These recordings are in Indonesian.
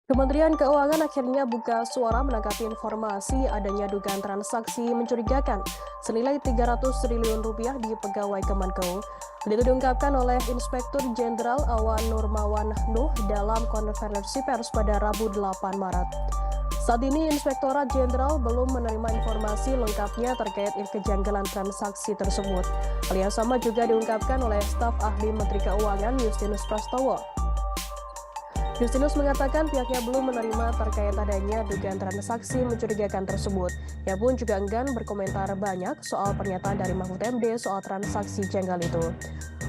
Kementerian Keuangan akhirnya buka suara menanggapi informasi adanya dugaan transaksi mencurigakan senilai 300 triliun rupiah di pegawai Kemenkeu. Hal itu diungkapkan oleh Inspektur Jenderal Awan Nurmawan Nuh dalam konferensi pers pada Rabu 8 Maret. Saat ini Inspektorat Jenderal belum menerima informasi lengkapnya terkait kejanggalan transaksi tersebut. Hal yang sama juga diungkapkan oleh staf ahli Menteri Keuangan Justinus Prastowo. Justinus mengatakan pihaknya belum menerima terkait adanya dugaan transaksi mencurigakan tersebut. Ia pun juga enggan berkomentar banyak soal pernyataan dari Mahfud MD soal transaksi janggal itu.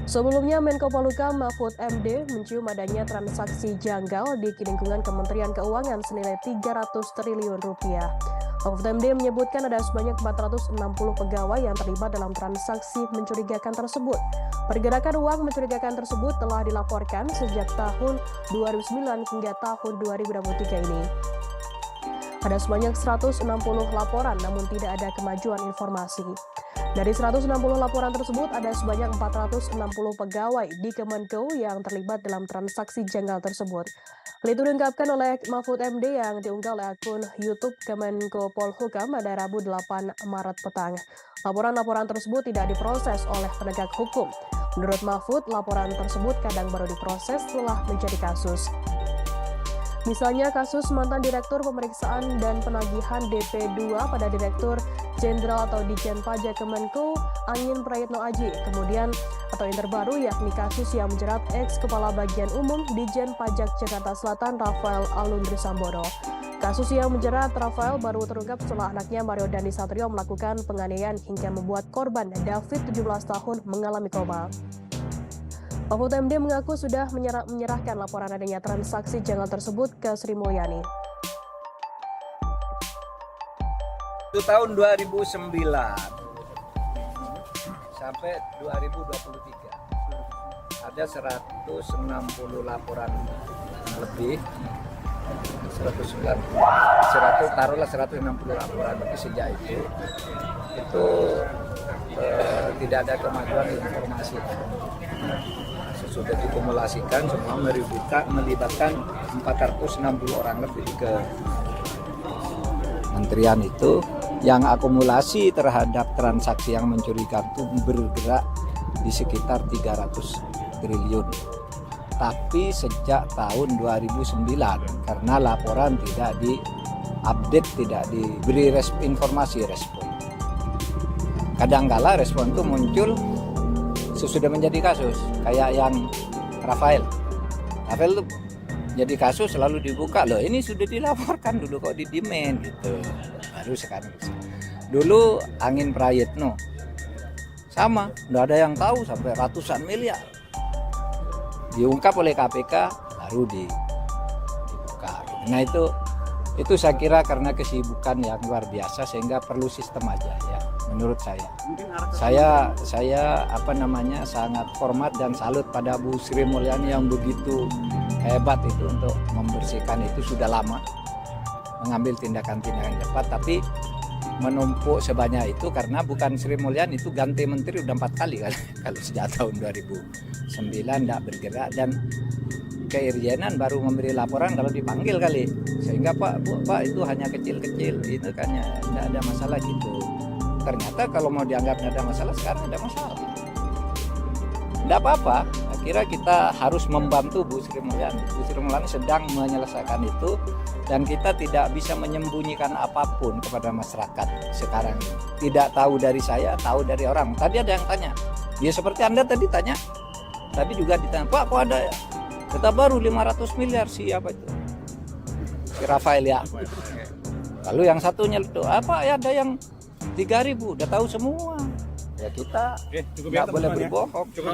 Sebelumnya, Menko Polhukam Mahfud MD mencium adanya transaksi janggal di lingkungan Kementerian Keuangan senilai 300 triliun rupiah. Mahfud MD menyebutkan ada sebanyak 460 pegawai yang terlibat dalam transaksi mencurigakan tersebut. Pergerakan uang mencurigakan tersebut telah dilaporkan sejak tahun 2009 hingga tahun 2023 ini. Ada sebanyak 160 laporan namun tidak ada kemajuan informasi. Dari 160 laporan tersebut, ada sebanyak 460 pegawai di Kemenkeu yang terlibat dalam transaksi janggal tersebut. Hal itu diungkapkan oleh Mahfud MD yang diunggah oleh akun YouTube Kemenko Polhukam pada Rabu 8 Maret petang. Laporan-laporan tersebut tidak diproses oleh penegak hukum. Menurut Mahfud, laporan tersebut kadang baru diproses setelah menjadi kasus. Misalnya kasus mantan Direktur Pemeriksaan dan Penagihan DP2 pada Direktur Jenderal atau Ditjen Pajak Kemenkeu Angin Prayitno Aji. Kemudian atau yang terbaru yakni kasus yang menjerat ex-Kepala Bagian Umum Ditjen Pajak Jakarta Selatan Rafael Alundri Sambodo. Kasus yang menjerat Rafael baru terungkap setelah anaknya Mario Dandi Satrio melakukan penganiayaan hingga membuat korban David 17 tahun mengalami koma. Mahfud MD mengaku sudah menyerahkan laporan adanya transaksi janggal tersebut ke Sri Mulyani. Itu tahun 2009 sampai 2023 ada 160 laporan lebih 160 laporan lebih sejak itu tidak ada kemajuan informasi. Sudah dikumulasikan semua melibatkan 460 orang lebih ke kementerian itu yang akumulasi terhadap transaksi yang mencurigakan itu bergerak di sekitar 300 triliun. Tapi sejak tahun 2009 karena laporan tidak diupdate, tidak diberi informasi respon. Kadangkala respon itu muncul sesudah menjadi kasus, kayak yang Rafael itu jadi kasus selalu dibuka, loh ini sudah dilaporkan dulu kok didimen gitu, baru sekarang. Dulu Angin Prayitno sama, nggak ada yang tahu sampai ratusan miliar diungkap oleh KPK baru dibuka. Nah itu saya kira karena kesibukan yang luar biasa sehingga perlu sistem aja ya. Menurut saya sangat hormat dan salut pada Bu Sri Mulyani yang begitu hebat itu untuk membersihkan itu sudah lama, mengambil tindakan-tindakan cepat, tapi menumpuk sebanyak itu karena bukan Sri Mulyani itu ganti menteri udah 4 kali kan kalau sejak tahun 2009 tidak bergerak dan keirjenan baru memberi laporan kalau dipanggil kali, sehingga Pak itu hanya kecil-kecil itu kan ya tidak ada masalah gitu. Ternyata kalau mau dianggap tidak ada masalah, sekarang ada masalah. Tidak apa-apa, kira kita harus membantu Bu Sri Mulyani. Bu Sri Mulyani sedang menyelesaikan itu dan kita tidak bisa menyembunyikan apapun kepada masyarakat sekarang. Tidak tahu dari saya, tahu dari orang. Tadi ada yang tanya, ya seperti Anda tadi tanya, tadi juga ditanya, Pak kok ada data baru 500 miliar siapa itu? Si Rafael ya. Lalu yang satunya itu apa ya, ada yang 3.000, udah tahu semua. Ya kita nggak boleh berbohong.